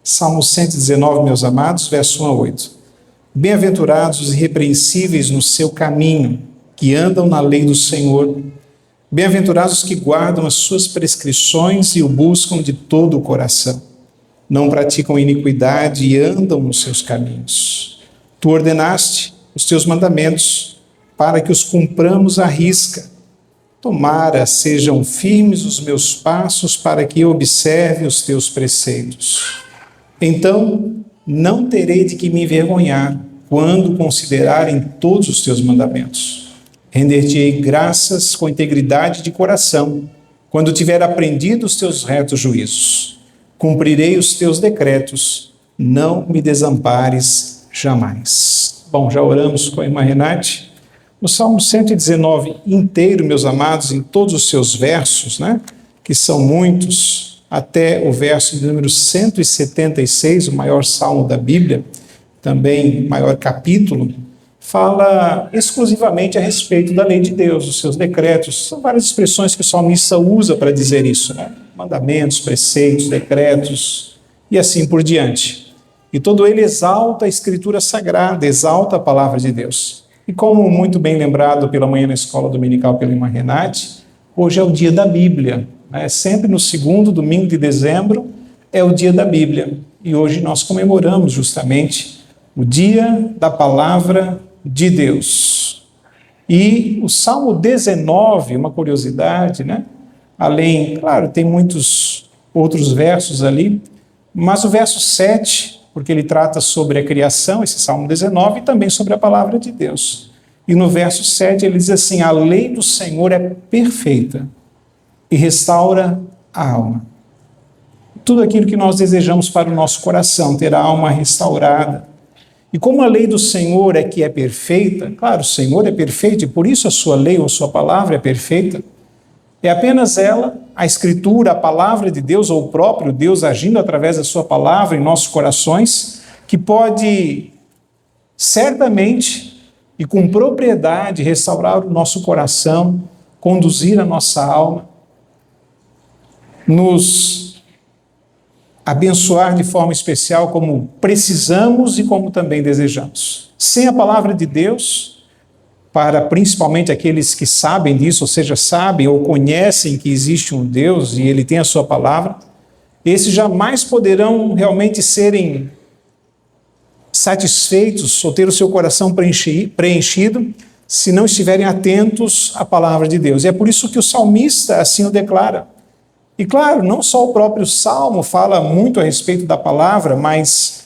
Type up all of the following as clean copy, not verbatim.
Salmo 119, meus amados, verso 1 a 8. Bem-aventurados os irrepreensíveis no seu caminho, que andam na lei do Senhor. Bem-aventurados os que guardam as suas prescrições e o buscam de todo o coração. Não praticam iniquidade e andam nos seus caminhos. Tu ordenaste os teus mandamentos para que os cumpramos à risca. Tomara sejam firmes os meus passos para que eu observe os teus preceitos. Então, não terei de que me envergonhar quando considerarem todos os teus mandamentos. Render-te-ei graças com integridade de coração, quando tiver aprendido os teus retos juízos. Cumprirei os teus decretos, não me desampares jamais. Bom, já oramos com a irmã Renate. No Salmo 119 inteiro, meus amados, em todos os seus versos, que são muitos, até o verso de número 176, o maior salmo da Bíblia, também maior capítulo, fala exclusivamente a respeito da lei de Deus, dos seus decretos. São várias expressões que o salmista usa para dizer isso, mandamentos, preceitos, decretos e assim por diante. E todo ele exalta a Escritura Sagrada, exalta a palavra de Deus. E como muito bem lembrado pela manhã na escola dominical pela irmã Renate, hoje é o dia da Bíblia. Sempre no segundo domingo de dezembro é o dia da Bíblia. E hoje nós comemoramos justamente o dia da palavra de Deus. E o Salmo 19, uma curiosidade, além, claro, tem muitos outros versos ali, mas o verso 7, porque ele trata sobre a criação, esse Salmo 19, e também sobre a palavra de Deus. E no verso 7 ele diz assim: a lei do Senhor é perfeita e restaura a alma. Tudo aquilo que nós desejamos para o nosso coração, ter a alma restaurada. E como a lei do Senhor é que é perfeita, claro, o Senhor é perfeito e por isso a sua lei ou a sua palavra é perfeita, é apenas ela, a Escritura, a palavra de Deus ou o próprio Deus agindo através da sua palavra em nossos corações, que pode certamente e com propriedade restaurar o nosso coração, conduzir a nossa alma, nos abençoar de forma especial como precisamos e como também desejamos. Sem a palavra de Deus, para principalmente aqueles que sabem disso, ou seja, sabem ou conhecem que existe um Deus e Ele tem a sua palavra, esses jamais poderão realmente serem satisfeitos ou ter o seu coração preenchido se não estiverem atentos à palavra de Deus. E é por isso que o salmista assim o declara. E claro, não só o próprio Salmo fala muito a respeito da palavra, mas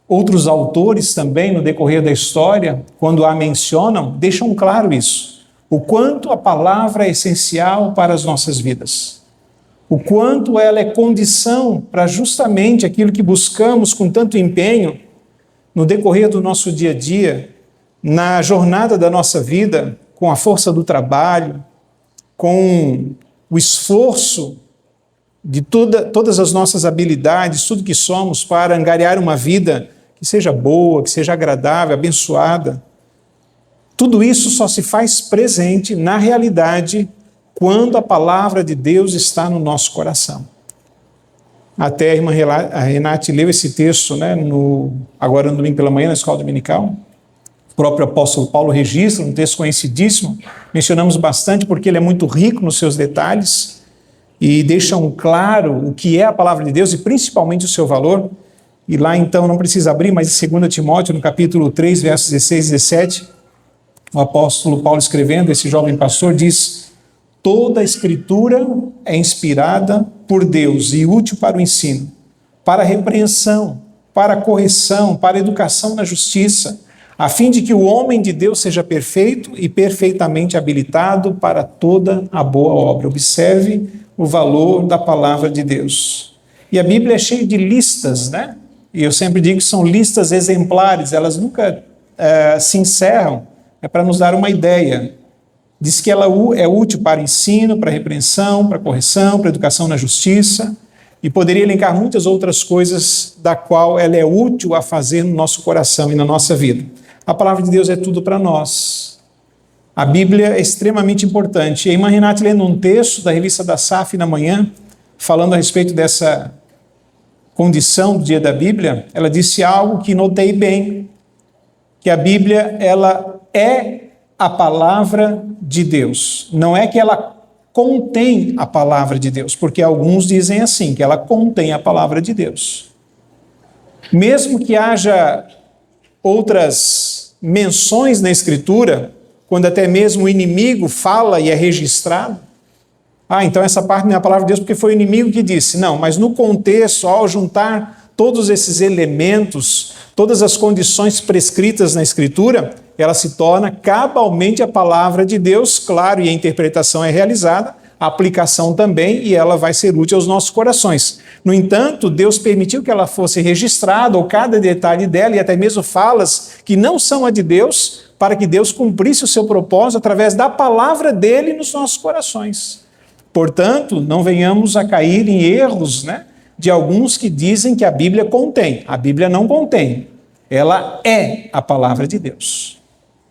outros autores também, no decorrer da história, quando a mencionam, deixam claro isso. O quanto a palavra é essencial para as nossas vidas. O quanto ela é condição para justamente aquilo que buscamos com tanto empenho no decorrer do nosso dia a dia, na jornada da nossa vida, com a força do trabalho, com o esforço de todas as nossas habilidades, tudo que somos para angariar uma vida que seja boa, que seja agradável, abençoada. Tudo isso só se faz presente na realidade quando a palavra de Deus está no nosso coração. Até a irmã Renate leu esse texto, agora no domingo pela manhã, na escola dominical. O próprio apóstolo Paulo registra um texto conhecidíssimo, mencionamos bastante porque ele é muito rico nos seus detalhes e deixam claro o que é a palavra de Deus e principalmente o seu valor. E lá então, não precisa abrir, mas em 2 Timóteo, no capítulo 3, versos 16 e 17, o apóstolo Paulo escrevendo, esse jovem pastor, diz: toda a Escritura é inspirada por Deus e útil para o ensino, para a repreensão, para a correção, para a educação na justiça, a fim de que o homem de Deus seja perfeito e perfeitamente habilitado para toda a boa obra. Observe o valor da palavra de Deus. E a Bíblia é cheia de listas, E eu sempre digo que são listas exemplares, elas nunca se encerram, é para nos dar uma ideia. Diz que ela é útil para ensino, para repreensão, para correção, para educação na justiça, e poderia elencar muitas outras coisas da qual ela é útil a fazer no nosso coração e na nossa vida. A palavra de Deus é tudo para nós. A Bíblia é extremamente importante. E a irmã Renate lendo um texto da revista da SAF na manhã, falando a respeito dessa condição do dia da Bíblia, ela disse algo que notei bem, que a Bíblia, ela é a palavra de Deus. Não é que ela contém a palavra de Deus, porque alguns dizem assim, que ela contém a palavra de Deus. Mesmo que haja outras menções na Escritura, quando até mesmo o inimigo fala e é registrado, então essa parte não é a palavra de Deus porque foi o inimigo que disse. Não, mas no contexto, ao juntar todos esses elementos, todas as condições prescritas na Escritura, ela se torna cabalmente a palavra de Deus, claro, e a interpretação é realizada, a aplicação também, e ela vai ser útil aos nossos corações. No entanto, Deus permitiu que ela fosse registrada, ou cada detalhe dela, e até mesmo falas que não são a de Deus, para que Deus cumprisse o seu propósito através da palavra dele nos nossos corações. Portanto, não venhamos a cair em erros, de alguns que dizem que a Bíblia contém. A Bíblia não contém. Ela é a palavra de Deus.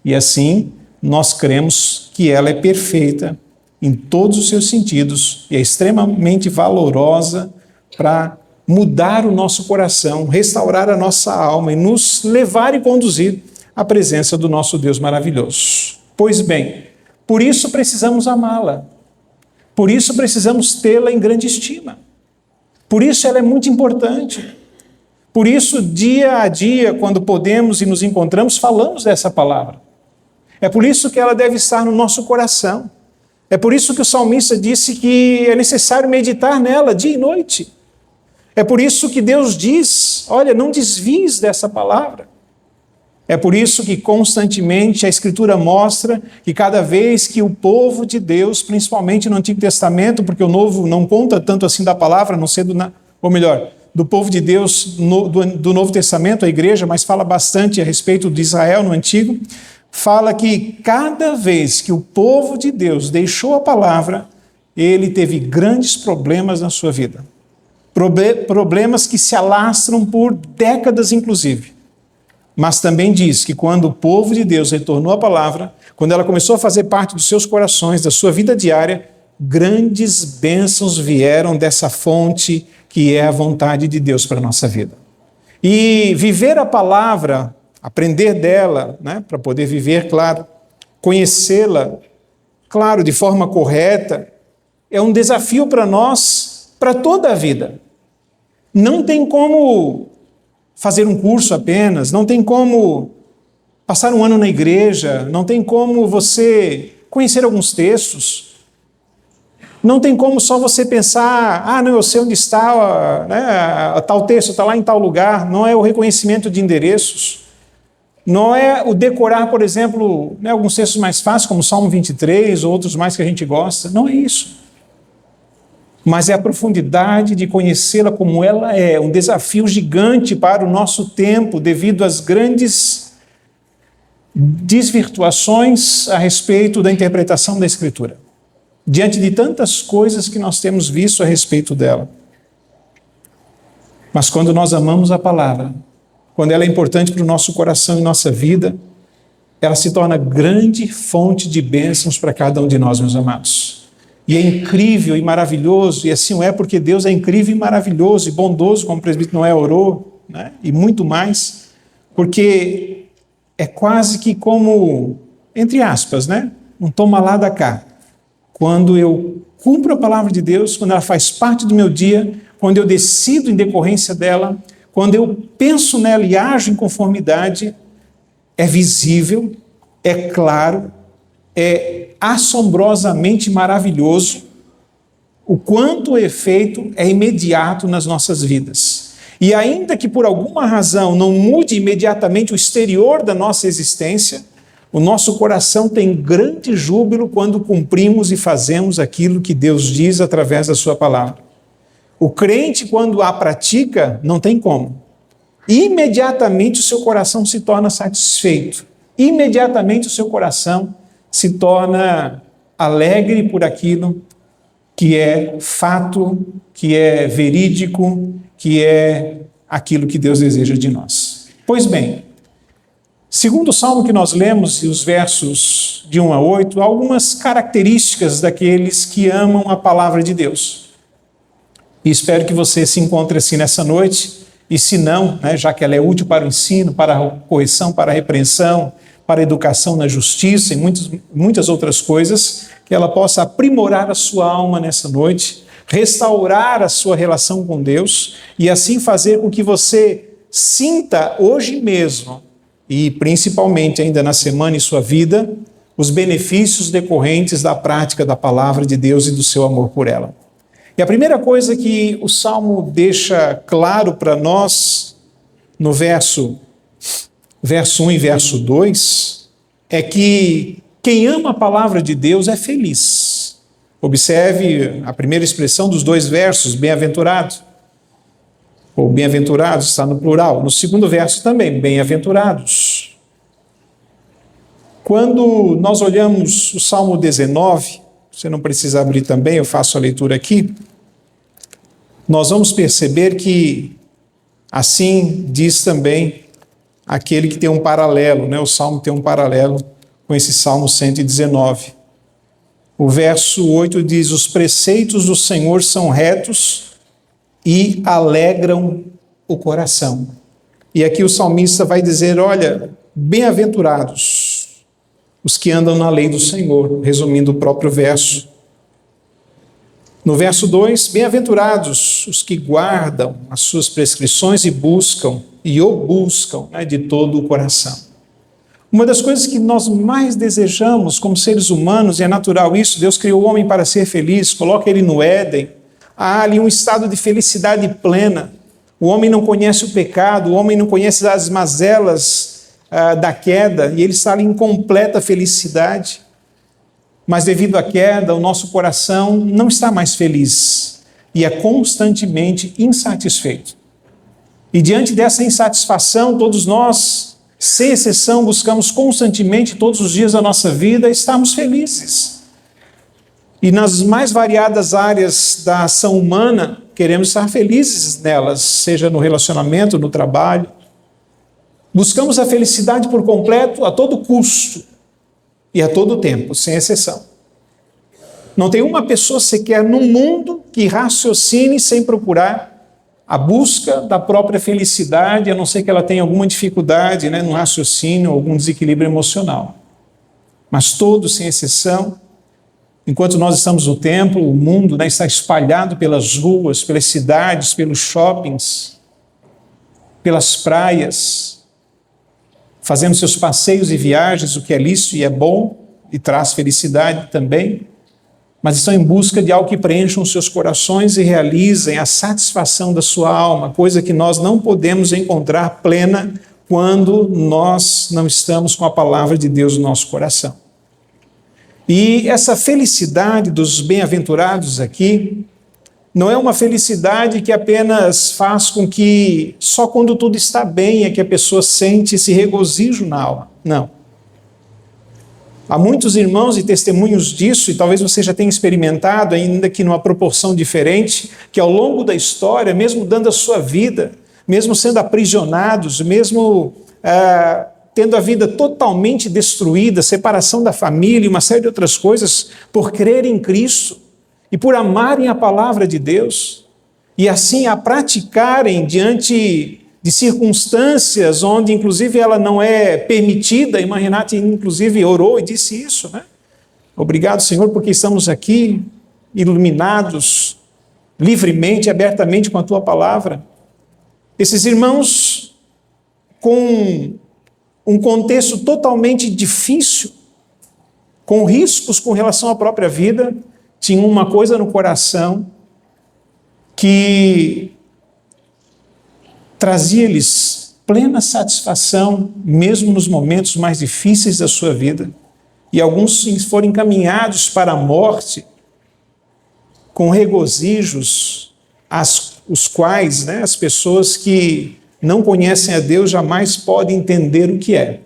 E assim, nós cremos que ela é perfeita em todos os seus sentidos e é extremamente valorosa para mudar o nosso coração, restaurar a nossa alma e nos levar e conduzir à presença do nosso Deus maravilhoso. Pois bem, por isso precisamos amá-la. Por isso precisamos tê-la em grande estima. Por isso ela é muito importante. Por isso, dia a dia, quando podemos e nos encontramos, falamos dessa palavra. É por isso que ela deve estar no nosso coração. É por isso que o salmista disse que é necessário meditar nela dia e noite. É por isso que Deus diz, olha, não desvies dessa palavra. É por isso que constantemente a Escritura mostra que cada vez que o povo de Deus, principalmente no Antigo Testamento, porque o Novo não conta tanto assim da palavra, a não ser do povo de Deus do Novo Testamento, a igreja, mas fala bastante a respeito de Israel no Antigo, fala que cada vez que o povo de Deus deixou a palavra, ele teve grandes problemas na sua vida. Problemas que se alastram por décadas, inclusive. Mas também diz que quando o povo de Deus retornou à palavra, quando ela começou a fazer parte dos seus corações, da sua vida diária, grandes bênçãos vieram dessa fonte que é a vontade de Deus para a nossa vida. E viver a palavra, aprender dela, para poder viver, claro, conhecê-la, claro, de forma correta, é um desafio para nós, para toda a vida. Não tem como fazer um curso apenas, não tem como passar um ano na igreja, não tem como você conhecer alguns textos, não tem como só você pensar, não, eu sei onde está, tal texto está lá em tal lugar, não é o reconhecimento de endereços, não é o decorar, por exemplo, alguns textos mais fáceis, como Salmo 23, ou outros mais que a gente gosta, não é isso. Mas é a profundidade de conhecê-la como ela é, um desafio gigante para o nosso tempo, devido às grandes desvirtuações a respeito da interpretação da Escritura, diante de tantas coisas que nós temos visto a respeito dela. Mas quando nós amamos a palavra, quando ela é importante para o nosso coração e nossa vida, ela se torna grande fonte de bênçãos para cada um de nós, meus amados. E é incrível e maravilhoso, e assim é porque Deus é incrível e maravilhoso e bondoso, como o presbítero Noé orou, e muito mais, porque é quase que como, entre aspas, um toma lá da cá. Quando eu cumpro a palavra de Deus, quando ela faz parte do meu dia, quando eu decido em decorrência dela, quando eu penso nela e ajo em conformidade, é visível, é claro, é assombrosamente maravilhoso o quanto o efeito é imediato nas nossas vidas. E ainda que por alguma razão não mude imediatamente o exterior da nossa existência, o nosso coração tem grande júbilo quando cumprimos e fazemos aquilo que Deus diz através da sua palavra. O crente, quando a pratica, não tem como. Imediatamente o seu coração se torna satisfeito. Imediatamente o seu coração se torna alegre por aquilo que é fato, que é verídico, que é aquilo que Deus deseja de nós. Pois bem, segundo o salmo que nós lemos, e os versos de 1 a 8, há algumas características daqueles que amam a palavra de Deus. E espero que você se encontre assim nessa noite, e se não, né, já que ela é útil para o ensino, para a correção, para a repreensão, para a educação na justiça e muitas outras coisas, que ela possa aprimorar a sua alma nessa noite, restaurar a sua relação com Deus e assim fazer com que você sinta hoje mesmo, e principalmente ainda na semana em sua vida, os benefícios decorrentes da prática da palavra de Deus e do seu amor por ela. E a primeira coisa que o Salmo deixa claro para nós, no verso 1 e verso 2, é que quem ama a palavra de Deus é feliz. Observe a primeira expressão dos dois versos, bem-aventurado. Ou bem-aventurados, está no plural. No segundo verso também, bem-aventurados. Quando nós olhamos o Salmo 19, você não precisa abrir também, eu faço a leitura aqui, nós vamos perceber que assim diz também aquele que tem um paralelo, né? O Salmo tem um paralelo com esse Salmo 119. O verso 8 diz: os preceitos do Senhor são retos e alegram o coração. E aqui o salmista vai dizer, olha, bem-aventurados os que andam na lei do Senhor, resumindo o próprio verso. No verso 2, bem-aventurados os que guardam as suas prescrições e o buscam, né, de todo o coração. Uma das coisas que nós mais desejamos como seres humanos, e é natural isso, Deus criou o homem para ser feliz, coloca ele no Éden, há ali um estado de felicidade plena. O homem não conhece o pecado, o homem não conhece as mazelas da queda, e ele está ali em completa felicidade. Mas devido à queda, o nosso coração não está mais feliz e é constantemente insatisfeito. E diante dessa insatisfação, todos nós, sem exceção, buscamos constantemente, todos os dias da nossa vida, estarmos felizes. E nas mais variadas áreas da ação humana, queremos estar felizes nelas, seja no relacionamento, no trabalho. Buscamos a felicidade por completo, a todo custo. E a todo tempo, sem exceção. Não tem uma pessoa sequer no mundo que raciocine sem procurar a busca da própria felicidade, a não ser que ela tenha alguma dificuldade, né, no raciocínio, algum desequilíbrio emocional. Mas todos, sem exceção, enquanto nós estamos no templo, o mundo, né, está espalhado pelas ruas, pelas cidades, pelos shoppings, pelas praias, fazendo seus passeios e viagens, o que é lícito e é bom, e traz felicidade também, mas estão em busca de algo que preencha os seus corações e realizem a satisfação da sua alma, coisa que nós não podemos encontrar plena quando nós não estamos com a palavra de Deus no nosso coração. E essa felicidade dos bem-aventurados aqui, não é uma felicidade que apenas faz com que só quando tudo está bem é que a pessoa sente esse regozijo na alma. Não. Há muitos irmãos e testemunhos disso, e talvez você já tenha experimentado, ainda que numa proporção diferente, que ao longo da história, mesmo dando a sua vida, mesmo sendo aprisionados, mesmo tendo a vida totalmente destruída, separação da família e uma série de outras coisas, por crer em Cristo, e por amarem a palavra de Deus, e assim a praticarem diante de circunstâncias onde inclusive ela não é permitida, a irmã Renata inclusive orou e disse isso, né? Obrigado, Senhor, porque estamos aqui iluminados livremente, abertamente com a Tua palavra. Esses irmãos com um contexto totalmente difícil, com riscos com relação à própria vida, tinham uma coisa no coração que trazia-lhes plena satisfação, mesmo nos momentos mais difíceis da sua vida. E alguns foram encaminhados para a morte com regozijos, os quais, né, as pessoas que não conhecem a Deus jamais podem entender o que é.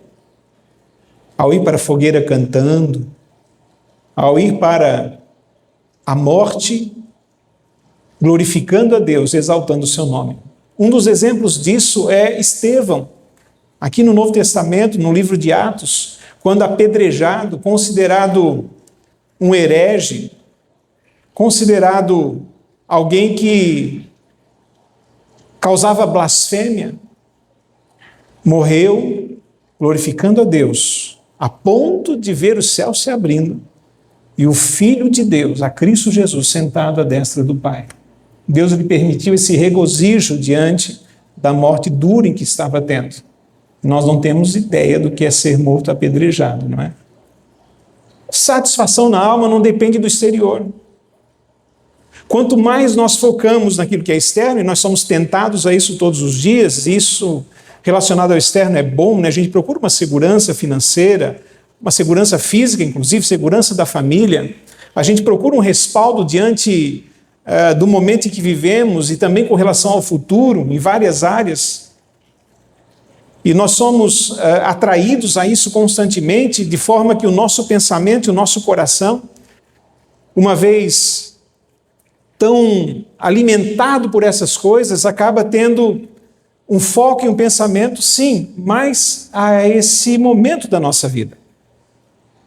Ao ir para a fogueira cantando, ao ir para a morte, glorificando a Deus, exaltando o seu nome. Um dos exemplos disso é Estevão, aqui no Novo Testamento, no livro de Atos, quando apedrejado, considerado um herege, considerado alguém que causava blasfêmia, morreu glorificando a Deus, a ponto de ver o céu se abrindo e o Filho de Deus, a Cristo Jesus, sentado à destra do Pai. Deus lhe permitiu esse regozijo diante da morte dura em que estava tendo. Nós não temos ideia do que é ser morto apedrejado, não é? Satisfação na alma não depende do exterior. Quanto mais nós focamos naquilo que é externo, e nós somos tentados a isso todos os dias, isso relacionado ao externo é bom, né? A gente procura uma segurança financeira, uma segurança física, inclusive, segurança da família. A gente procura um respaldo diante do momento em que vivemos e também com relação ao futuro, em várias áreas. E nós somos atraídos a isso constantemente, de forma que o nosso pensamento e o nosso coração, uma vez tão alimentado por essas coisas, acaba tendo um foco e um pensamento, sim, mais a esse momento da nossa vida.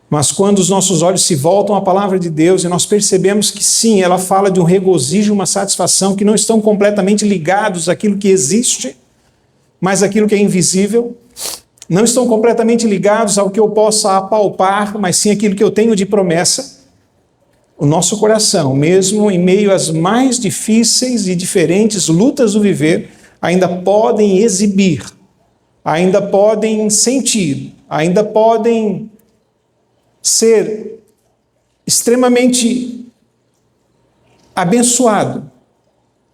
Mas quando os nossos olhos se voltam à palavra de Deus e nós percebemos que sim, ela fala de um regozijo, uma satisfação que não estão completamente ligados àquilo que existe, mas àquilo que é invisível, não estão completamente ligados ao que eu possa apalpar, mas sim aquilo que eu tenho de promessa, o nosso coração, mesmo em meio às mais difíceis e diferentes lutas do viver, ainda podem exibir, ainda podem sentir, ainda podem ser extremamente abençoado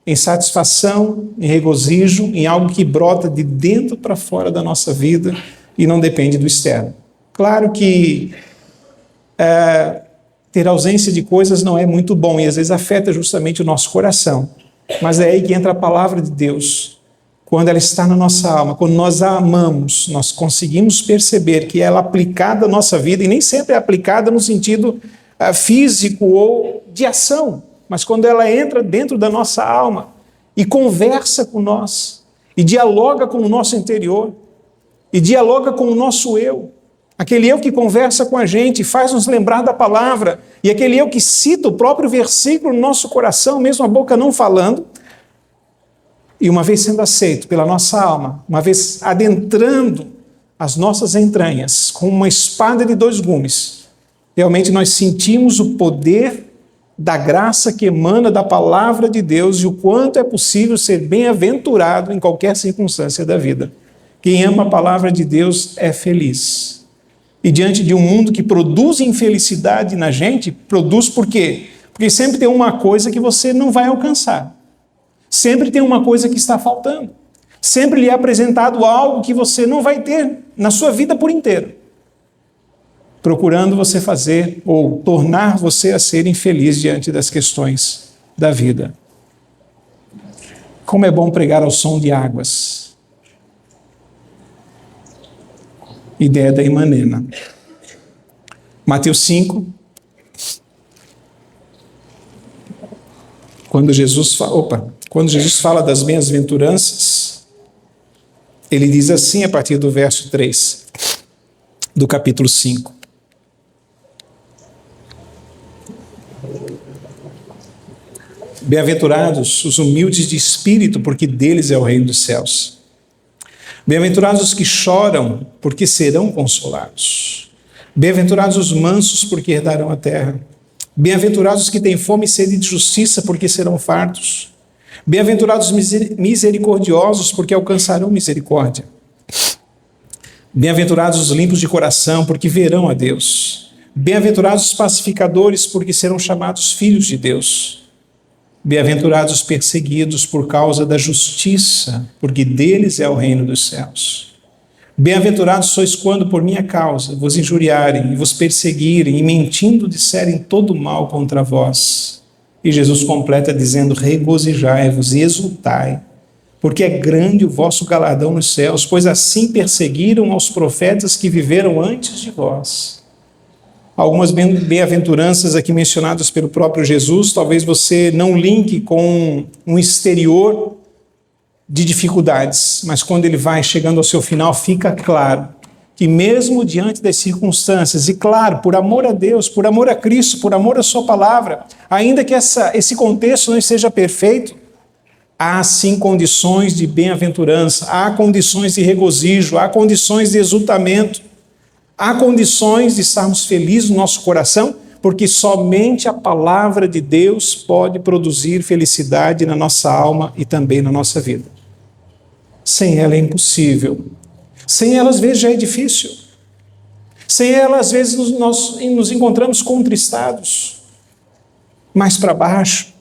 em satisfação, em regozijo, em algo que brota de dentro para fora da nossa vida e não depende do externo. Claro que ter ausência de coisas não é muito bom e às vezes afeta justamente o nosso coração. Mas é aí que entra a palavra de Deus. Quando ela está na nossa alma, quando nós a amamos, nós conseguimos perceber que ela é aplicada à nossa vida, e nem sempre é aplicada no sentido físico ou de ação, mas quando ela entra dentro da nossa alma e conversa com nós, e dialoga com o nosso interior, e dialoga com o nosso eu, aquele eu que conversa com a gente, faz nos lembrar da palavra, e aquele eu que cita o próprio versículo no nosso coração, mesmo a boca não falando, e uma vez sendo aceito pela nossa alma, uma vez adentrando as nossas entranhas com uma espada de 2 gumes, realmente nós sentimos o poder da graça que emana da palavra de Deus e o quanto é possível ser bem-aventurado em qualquer circunstância da vida. Quem ama a palavra de Deus é feliz. E diante de um mundo que produz infelicidade na gente, produz por quê? Porque sempre tem uma coisa que você não vai alcançar. Sempre tem uma coisa que está faltando. Sempre lhe é apresentado algo que você não vai ter na sua vida por inteiro, procurando você fazer ou tornar você a ser infeliz diante das questões da vida. Como é bom pregar ao som de águas. Ideia da irmã Nena. Mateus 5. Quando Jesus fala das bem-aventuranças, ele diz assim a partir do verso 3 do capítulo 5. Bem-aventurados os humildes de espírito, porque deles é o reino dos céus. Bem-aventurados os que choram, porque serão consolados. Bem-aventurados os mansos, porque herdarão a terra. Bem-aventurados os que têm fome e sede de justiça, porque serão fartos. Bem-aventurados os misericordiosos, porque alcançarão misericórdia. Bem-aventurados os limpos de coração, porque verão a Deus. Bem-aventurados os pacificadores, porque serão chamados filhos de Deus. Bem-aventurados os perseguidos por causa da justiça, porque deles é o reino dos céus. Bem-aventurados sois quando por minha causa vos injuriarem e vos perseguirem e mentindo disserem todo mal contra vós. E Jesus completa dizendo: regozijai-vos e exultai, porque é grande o vosso galardão nos céus, pois assim perseguiram aos profetas que viveram antes de vós. Algumas bem-aventuranças aqui mencionadas pelo próprio Jesus, talvez você não linke com um exterior de dificuldades, mas quando ele vai chegando ao seu final, fica claro que mesmo diante das circunstâncias, e claro, por amor a Deus, por amor a Cristo, por amor à sua palavra, ainda que esse contexto não seja perfeito, há sim condições de bem-aventurança, há condições de regozijo, há condições de exultamento, há condições de estarmos felizes no nosso coração, porque somente a palavra de Deus pode produzir felicidade na nossa alma e também na nossa vida. Sem ela é impossível. Sem ela, às vezes, já é difícil. Sem ela, às vezes, nós nos encontramos contristados, mais para baixo.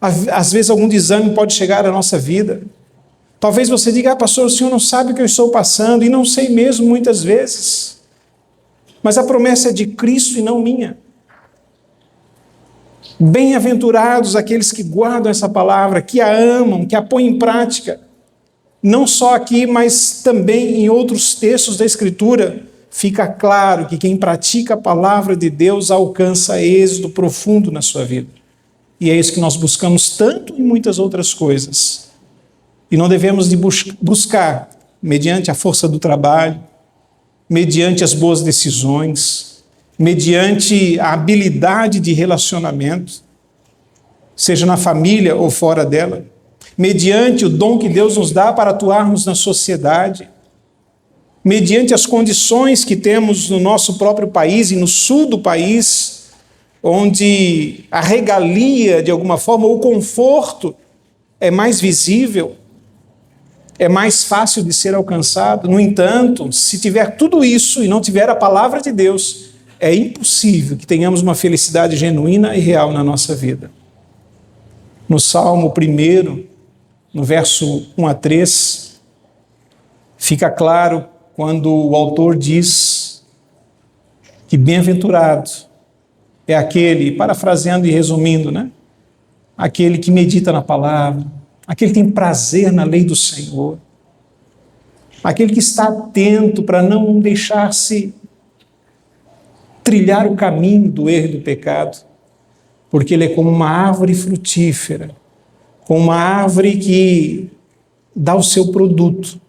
Às vezes, algum desânimo pode chegar à nossa vida. Talvez você diga, pastor, o senhor não sabe o que eu estou passando, e não sei mesmo muitas vezes. Mas a promessa é de Cristo e não minha. Bem-aventurados aqueles que guardam essa palavra, que a amam, que a põem em prática. Não só aqui, mas também em outros textos da Escritura, fica claro que quem pratica a palavra de Deus alcança êxito profundo na sua vida. E é isso que nós buscamos tanto em muitas outras coisas. E não devemos de buscar mediante a força do trabalho, mediante as boas decisões, mediante a habilidade de relacionamento, seja na família ou fora dela, mediante o dom que Deus nos dá para atuarmos na sociedade, mediante as condições que temos no nosso próprio país e no sul do país, onde a regalia, de alguma forma, o conforto é mais visível, é mais fácil de ser alcançado. No entanto, se tiver tudo isso e não tiver a palavra de Deus, é impossível que tenhamos uma felicidade genuína e real na nossa vida. No Salmo 1, no verso 1 a 3, fica claro quando o autor diz que bem-aventurado é aquele, parafraseando e resumindo, aquele que medita na palavra, aquele que tem prazer na lei do Senhor, aquele que está atento para não deixar-se trilhar o caminho do erro e do pecado, porque ele é como uma árvore frutífera, como uma árvore que dá o seu produto.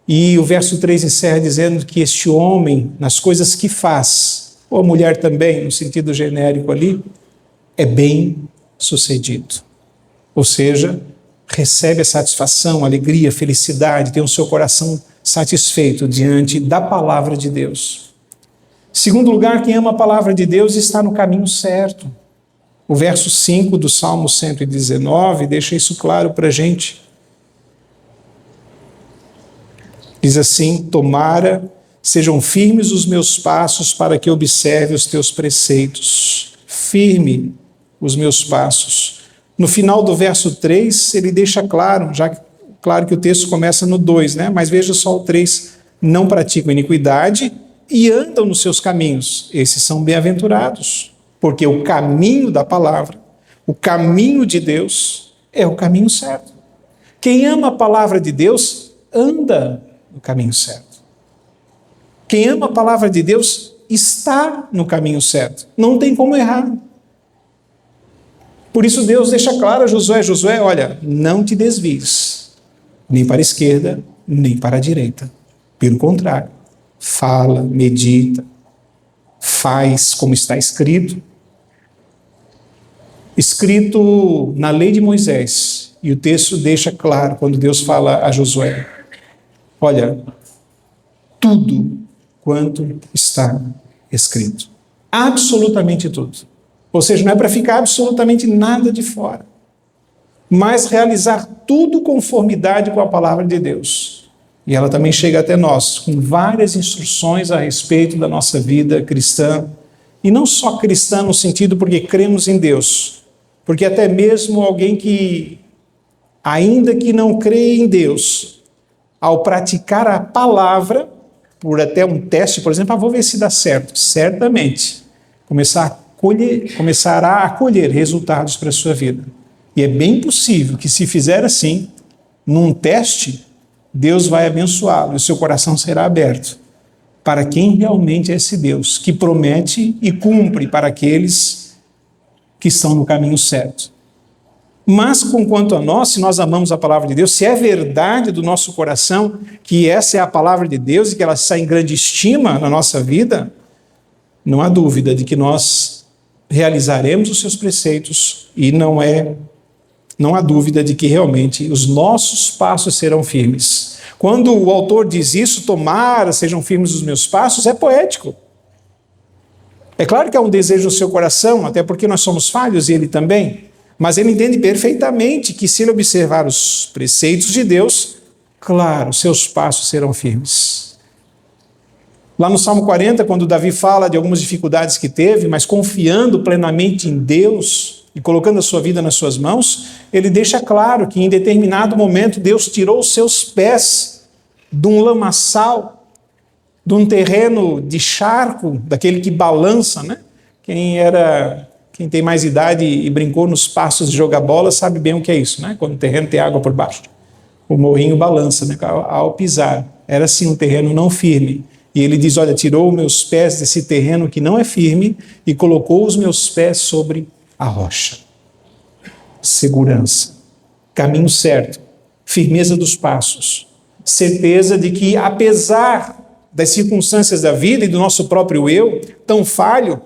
E o verso 3 encerra dizendo que este homem, nas coisas que faz, ou a mulher também, no sentido genérico ali, é bem sucedido. Ou seja, recebe a satisfação, a alegria, a felicidade, tem o seu coração satisfeito diante da palavra de Deus. Segundo lugar, quem ama a palavra de Deus está no caminho certo. O verso 5 do Salmo 119 deixa isso claro para a gente. Diz assim: tomara sejam firmes os meus passos para que observe os teus preceitos. Firme os meus passos. No final do verso 3, ele deixa claro, claro que o texto começa no 2, mas veja só o 3. Não praticam iniquidade e andam nos seus caminhos. Esses são bem-aventurados, porque o caminho da palavra, o caminho de Deus, é o caminho certo. Quem ama a palavra de Deus, anda no caminho certo. Quem ama a palavra de Deus, está no caminho certo. Não tem como errar. Por isso Deus deixa claro a Josué, olha, não te desvies, nem para a esquerda, nem para a direita. Pelo contrário, fala, medita, faz como está escrito na lei de Moisés. E o texto deixa claro, quando Deus fala a Josué, olha, tudo quanto está escrito. Absolutamente tudo. Ou seja, não é para ficar absolutamente nada de fora, mas realizar tudo conformidade com a palavra de Deus. E ela também chega até nós, com várias instruções a respeito da nossa vida cristã. E não só cristã no sentido porque cremos em Deus, porque até mesmo alguém que, ainda que não crê em Deus, ao praticar a palavra, por até um teste, por exemplo, vou ver se dá certo, certamente começará a colher resultados para a sua vida. E é bem possível que, se fizer assim, num teste, Deus vai abençoá-lo e o seu coração será aberto para quem realmente é esse Deus, que promete e cumpre para aqueles que estão no caminho certo. Mas, quanto a nós, se nós amamos a palavra de Deus, se é verdade do nosso coração que essa é a palavra de Deus e que ela está em grande estima na nossa vida, não há dúvida de que nós realizaremos os seus preceitos e não há dúvida de que realmente os nossos passos serão firmes. Quando o autor diz isso, tomara sejam firmes os meus passos, é poético. É claro que há um desejo no seu coração, até porque nós somos falhos e ele também. Mas ele entende perfeitamente que se ele observar os preceitos de Deus, claro, seus passos serão firmes. Lá no Salmo 40, quando Davi fala de algumas dificuldades que teve, mas confiando plenamente em Deus e colocando a sua vida nas suas mãos, ele deixa claro que em determinado momento Deus tirou os seus pés de um lamaçal, de um terreno de charco, daquele que balança, né? Quem tem mais idade e brincou nos passos de jogar bola sabe bem o que é isso, né? Quando o terreno tem água por baixo. O morrinho balança, né? Ao pisar. Era assim um terreno não firme. E ele diz, olha, tirou meus pés desse terreno que não é firme e colocou os meus pés sobre a rocha. Segurança, caminho certo, firmeza dos passos, certeza de que apesar das circunstâncias da vida e do nosso próprio eu, tão falho,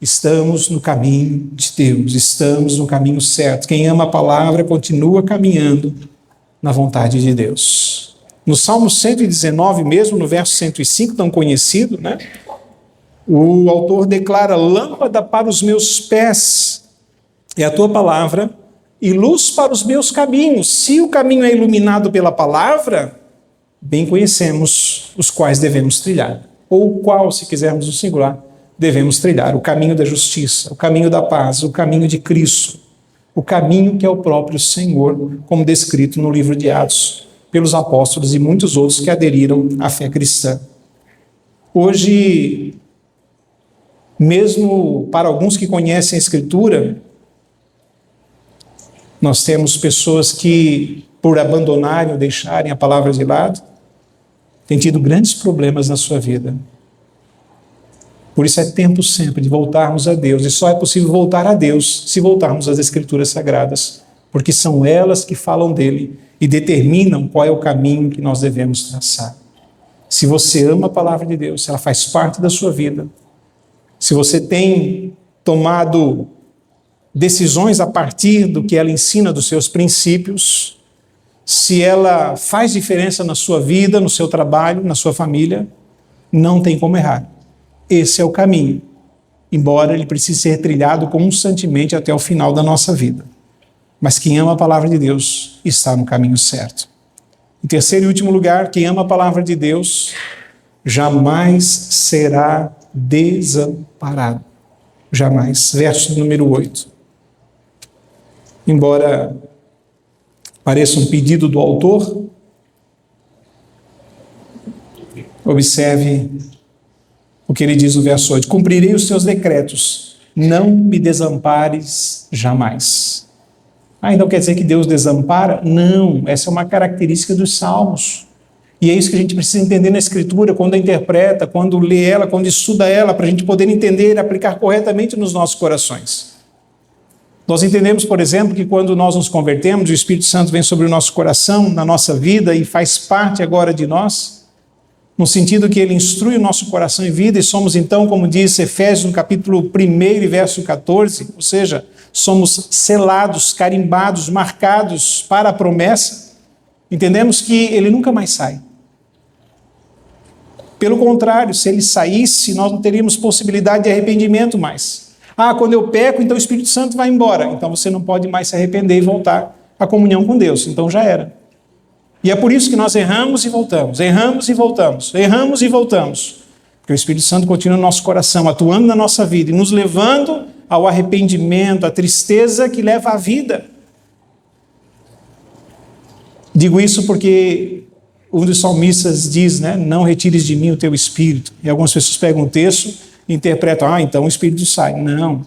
estamos no caminho de Deus, estamos no caminho certo. Quem ama a palavra continua caminhando na vontade de Deus. No Salmo 119 mesmo, no verso 105, tão conhecido, né? O autor declara, lâmpada para os meus pés é a tua palavra e luz para os meus caminhos. Se o caminho é iluminado pela palavra, bem conhecemos os quais devemos trilhar. Ou o qual, se quisermos o singular, devemos trilhar, o caminho da justiça, o caminho da paz, o caminho de Cristo, o caminho que é o próprio Senhor, como descrito no livro de Atos, pelos apóstolos e muitos outros que aderiram à fé cristã. Hoje, mesmo para alguns que conhecem a Escritura, nós temos pessoas que, por abandonarem ou deixarem a palavra de lado, têm tido grandes problemas na sua vida. Por isso é tempo sempre de voltarmos a Deus, e só é possível voltar a Deus se voltarmos às Escrituras Sagradas, porque são elas que falam dele e determinam qual é o caminho que nós devemos traçar. Se você ama a palavra de Deus, se ela faz parte da sua vida, se você tem tomado decisões a partir do que ela ensina, dos seus princípios, se ela faz diferença na sua vida, no seu trabalho, na sua família, não tem como errar. Esse é o caminho, embora ele precise ser trilhado constantemente até o final da nossa vida. Mas quem ama a palavra de Deus está no caminho certo. Em terceiro e último lugar, quem ama a palavra de Deus jamais será desamparado. Jamais. Verso número 8. Embora pareça um pedido do autor, observe o que ele diz no verso 8. Cumprirei os teus decretos, não me desampares jamais. Então quer dizer que Deus desampara? Não, essa é uma característica dos salmos. E é isso que a gente precisa entender na Escritura, quando a interpreta, quando lê ela, quando estuda ela, para a gente poder entender e aplicar corretamente nos nossos corações. Nós entendemos, por exemplo, que quando nós nos convertemos, o Espírito Santo vem sobre o nosso coração, na nossa vida, e faz parte agora de nós, no sentido que ele instrui o nosso coração e vida, e somos então, como diz Efésios no capítulo 1 verso 14, ou seja, somos selados, carimbados, marcados para a promessa. Entendemos que ele nunca mais sai. Pelo contrário, se ele saísse, nós não teríamos possibilidade de arrependimento mais. Quando eu peco, então o Espírito Santo vai embora. Então você não pode mais se arrepender e voltar à comunhão com Deus. Então já era. E é por isso que nós erramos e voltamos, erramos e voltamos, erramos e voltamos. Porque o Espírito Santo continua no nosso coração, atuando na nossa vida e nos levando ao arrependimento, à tristeza que leva à vida. Digo isso porque um dos salmistas diz, né, não retires de mim o teu Espírito. E algumas pessoas pegam o texto e interpretam, então o Espírito sai. Não.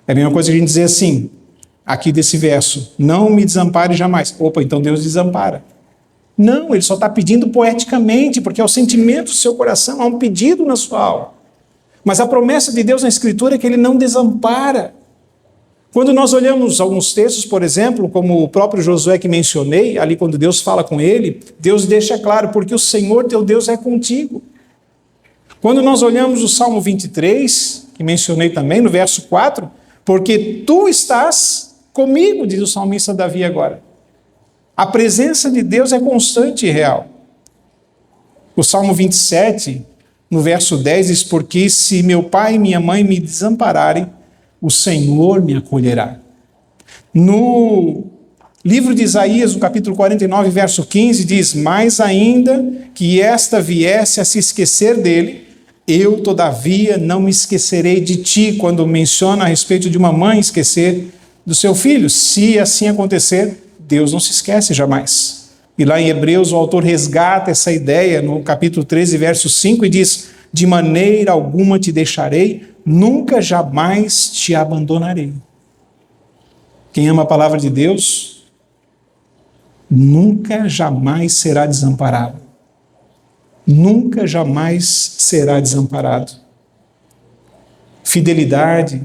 É a mesma coisa que a gente dizer assim, aqui desse verso, não me desampare jamais. Então Deus desampara. Não, ele só está pedindo poeticamente, porque é o sentimento do seu coração, há um pedido na sua alma. Mas a promessa de Deus na Escritura é que ele não desampara. Quando nós olhamos alguns textos, por exemplo, como o próprio Josué que mencionei, ali quando Deus fala com ele, Deus deixa claro, porque o Senhor teu Deus é contigo. Quando nós olhamos o Salmo 23, que mencionei também, no verso 4, porque tu estás comigo, diz o salmista Davi agora. A presença de Deus é constante e real. O Salmo 27, no verso 10, diz, porque se meu pai e minha mãe me desampararem, o Senhor me acolherá. No livro de Isaías, no capítulo 49, verso 15, diz, mas ainda que esta viesse a se esquecer dele, eu, todavia, não me esquecerei de ti, quando menciona a respeito de uma mãe esquecer do seu filho. Se assim acontecer, Deus não se esquece jamais. E lá em Hebreus, o autor resgata essa ideia no capítulo 13, verso 5, e diz, de maneira alguma te deixarei, nunca jamais te abandonarei. Quem ama a palavra de Deus, nunca jamais será desamparado. Nunca jamais será desamparado. Fidelidade,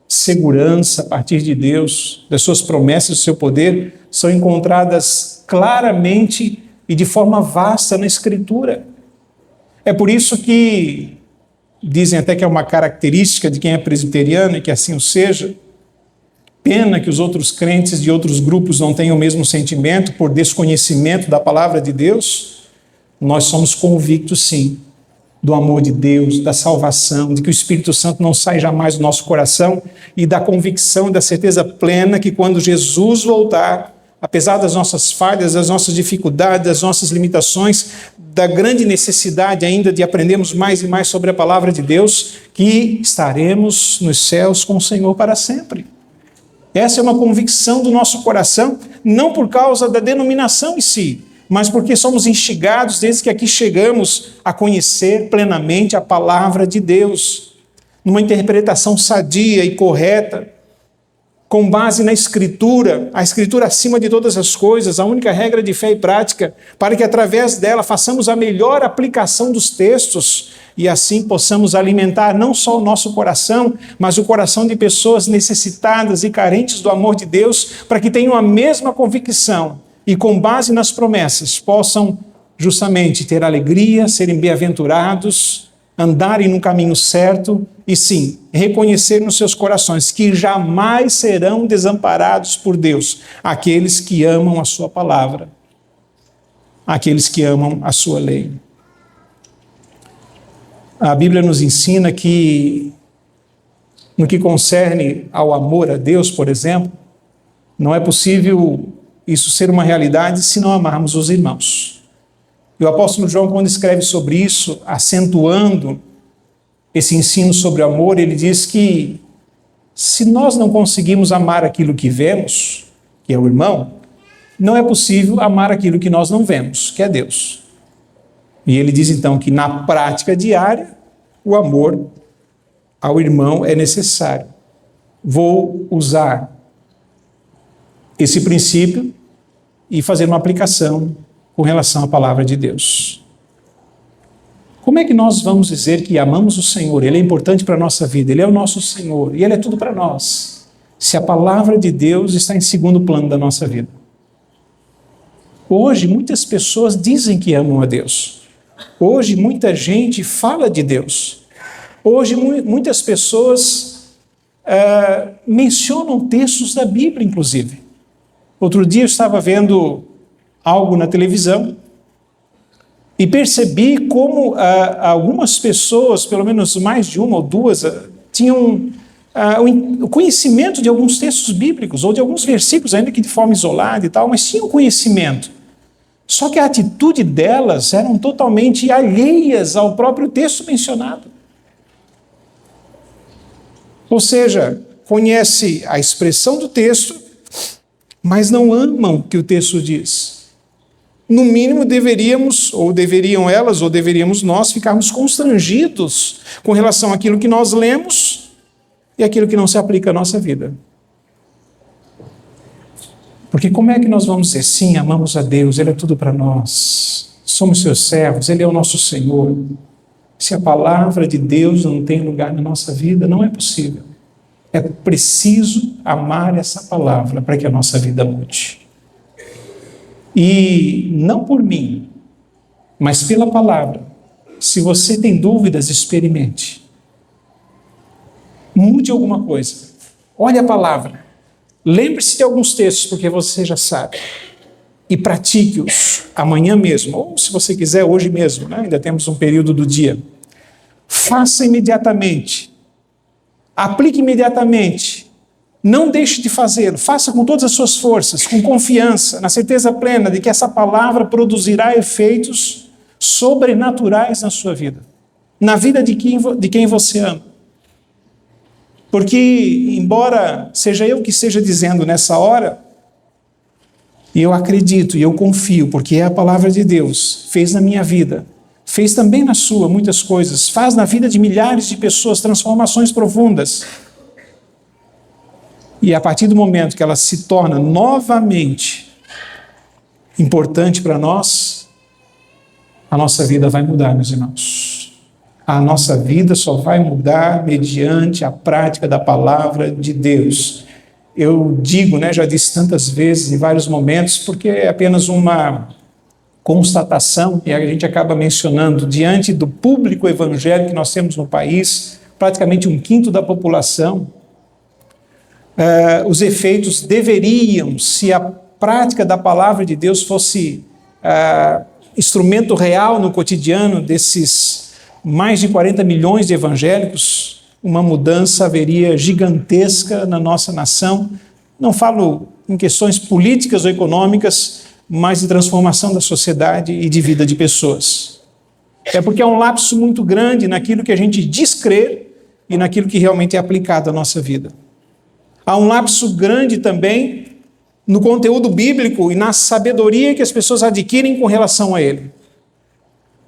segurança a partir de Deus, das suas promessas, do seu poder, são encontradas claramente e de forma vasta na Escritura. É por isso que dizem até que é uma característica de quem é presbiteriano e que assim o seja. Pena que os outros crentes de outros grupos não tenham o mesmo sentimento por desconhecimento da palavra de Deus. Nós somos convictos, sim, do amor de Deus, da salvação, de que o Espírito Santo não sai jamais do nosso coração e da convicção e da certeza plena que quando Jesus voltar, apesar das nossas falhas, das nossas dificuldades, das nossas limitações, da grande necessidade ainda de aprendermos mais e mais sobre a palavra de Deus, que estaremos nos céus com o Senhor para sempre. Essa é uma convicção do nosso coração, não por causa da denominação em si, mas porque somos instigados, desde que aqui chegamos, a conhecer plenamente a palavra de Deus, numa interpretação sadia e correta, com base na Escritura, a Escritura acima de todas as coisas, a única regra de fé e prática, para que através dela façamos a melhor aplicação dos textos e assim possamos alimentar não só o nosso coração, mas o coração de pessoas necessitadas e carentes do amor de Deus, para que tenham a mesma convicção e com base nas promessas possam justamente ter alegria, serem bem-aventurados, andarem no caminho certo e sim, reconhecer nos seus corações que jamais serão desamparados por Deus aqueles que amam a sua palavra, aqueles que amam a sua lei. A Bíblia nos ensina que, no que concerne ao amor a Deus, por exemplo, não é possível isso ser uma realidade se não amarmos os irmãos. E o apóstolo João, quando escreve sobre isso, acentuando esse ensino sobre o amor, ele diz que se nós não conseguimos amar aquilo que vemos, que é o irmão, não é possível amar aquilo que nós não vemos, que é Deus. E ele diz então que na prática diária, o amor ao irmão é necessário. Vou usar esse princípio e fazer uma aplicação com relação à palavra de Deus. Como é que nós vamos dizer que amamos o Senhor? Ele é importante para a nossa vida, Ele é o nosso Senhor e Ele é tudo para nós, se a palavra de Deus está em segundo plano da nossa vida. Hoje, muitas pessoas dizem que amam a Deus. Hoje, muita gente fala de Deus. Hoje, muitas pessoas mencionam textos da Bíblia, inclusive. Outro dia eu estava vendo algo na televisão e percebi como algumas pessoas, pelo menos mais de uma ou duas, tinham o conhecimento de alguns textos bíblicos ou de alguns versículos, ainda que de forma isolada e tal, mas tinham conhecimento. Só que a atitude delas eram totalmente alheias ao próprio texto mencionado. Ou seja, conhece a expressão do texto, mas não amam o que o texto diz. No mínimo deveríamos, ou deveriam elas, ou deveríamos nós, ficarmos constrangidos com relação àquilo que nós lemos e aquilo que não se aplica à nossa vida. Porque como é que nós vamos dizer, sim, amamos a Deus, Ele é tudo para nós, somos seus servos, Ele é o nosso Senhor, se a palavra de Deus não tem lugar na nossa vida? Não é possível. É preciso amar essa palavra para que a nossa vida mude. E não por mim, mas pela palavra. Se você tem dúvidas, experimente. Mude alguma coisa. Olhe a palavra. Lembre-se de alguns textos, porque você já sabe. E pratique-os amanhã mesmo, ou se você quiser, hoje mesmo, né? Ainda temos um período do dia. Faça imediatamente. Aplique imediatamente. Não deixe de fazê-lo. Faça com todas as suas forças, com confiança, na certeza plena de que essa palavra produzirá efeitos sobrenaturais na sua vida, na vida de quem você ama. Porque, embora seja eu que esteja dizendo nessa hora, e eu acredito e eu confio, porque é a palavra de Deus, fez na minha vida, fez também na sua muitas coisas, faz na vida de milhares de pessoas transformações profundas. E a partir do momento que ela se torna novamente importante para nós, a nossa vida vai mudar, meus irmãos. A nossa vida só vai mudar mediante a prática da palavra de Deus. Eu digo, já disse tantas vezes, em vários momentos, porque é apenas uma constatação, e a gente acaba mencionando, diante do público evangélico que nós temos no país, praticamente 1/5 da população, os efeitos deveriam, se a prática da palavra de Deus fosse instrumento real no cotidiano desses mais de 40 milhões de evangélicos, uma mudança haveria gigantesca na nossa nação. Não falo em questões políticas ou econômicas, mas de transformação da sociedade e de vida de pessoas. É porque há um lapso muito grande naquilo que a gente diz crer e naquilo que realmente é aplicado à nossa vida. Há um lapso grande também no conteúdo bíblico e na sabedoria que as pessoas adquirem com relação a ele.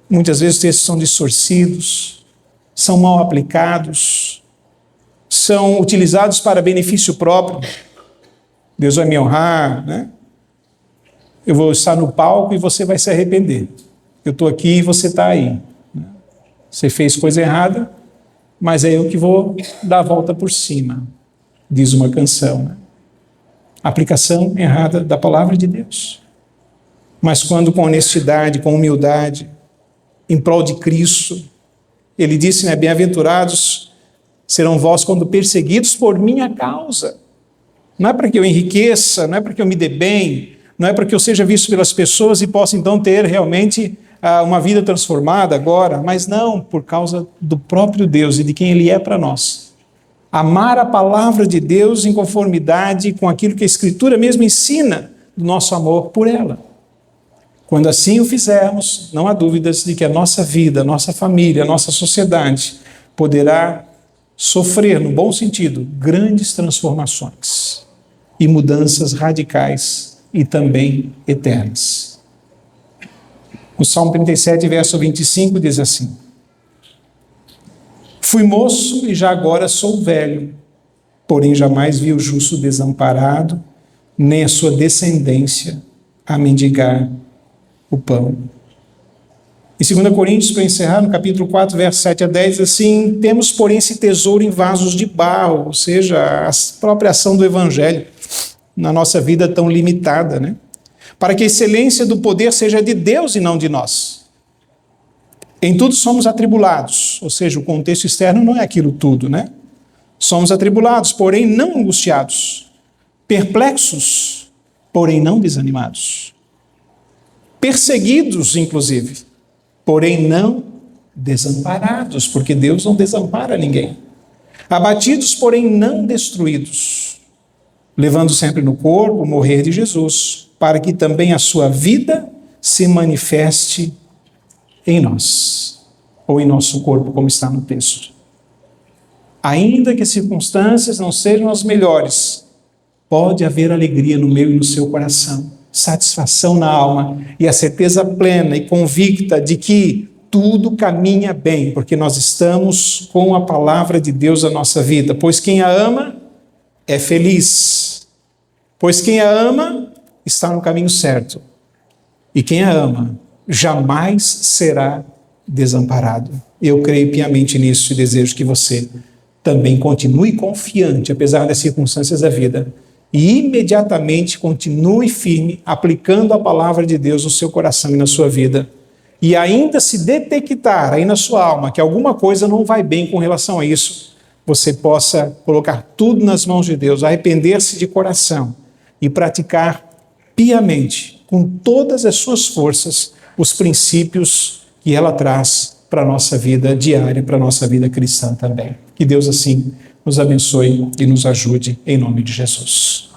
Muitas vezes os textos são distorcidos, são mal aplicados, são utilizados para benefício próprio. Deus vai me honrar, Eu vou estar no palco e você vai se arrepender. Eu estou aqui e você está aí. Você fez coisa errada, mas é eu que vou dar a volta por cima, diz uma canção. Aplicação errada da palavra de Deus. Mas quando com honestidade, com humildade, em prol de Cristo, ele disse, bem-aventurados serão vós quando perseguidos por minha causa. Não é para que eu enriqueça, não é para que eu me dê bem, não é para que eu seja visto pelas pessoas e possa então ter realmente uma vida transformada agora, mas não, por causa do próprio Deus e de quem Ele é para nós. Amar a palavra de Deus em conformidade com aquilo que a Escritura mesmo ensina do nosso amor por ela. Quando assim o fizermos, não há dúvidas de que a nossa vida, a nossa família, a nossa sociedade poderá sofrer, no bom sentido, grandes transformações e mudanças radicais e também eternas. O Salmo 37, verso 25 diz assim: fui moço e já agora sou velho, porém jamais vi o justo desamparado, nem a sua descendência a mendigar o pão. Em 2 Coríntios, para encerrar, no capítulo 4, verso 7 a 10, assim, temos, porém, esse tesouro em vasos de barro, ou seja, a própria ação do Evangelho na nossa vida tão limitada, para que a excelência do poder seja de Deus e não de nós. Em tudo somos atribulados, ou seja, o contexto externo não é aquilo tudo, Somos atribulados, porém não angustiados, perplexos, porém não desanimados, perseguidos, inclusive, porém não desamparados, porque Deus não desampara ninguém, abatidos, porém não destruídos, levando sempre no corpo o morrer de Jesus, para que também a sua vida se manifeste em nós, ou em nosso corpo, como está no texto. Ainda que as circunstâncias não sejam as melhores, pode haver alegria no meu e no seu coração, satisfação na alma e a certeza plena e convicta de que tudo caminha bem, porque nós estamos com a palavra de Deus na nossa vida. Pois quem a ama é feliz. Pois quem a ama está no caminho certo. E quem a ama jamais será desamparado. Eu creio piamente nisso e desejo que você também continue confiante, apesar das circunstâncias da vida, e imediatamente continue firme, aplicando a palavra de Deus no seu coração e na sua vida. E ainda se detectar aí na sua alma que alguma coisa não vai bem com relação a isso, você possa colocar tudo nas mãos de Deus, arrepender-se de coração e praticar piamente, com todas as suas forças, os princípios que ela traz para a nossa vida diária, para a nossa vida cristã também. Que Deus assim nos abençoe e nos ajude em nome de Jesus.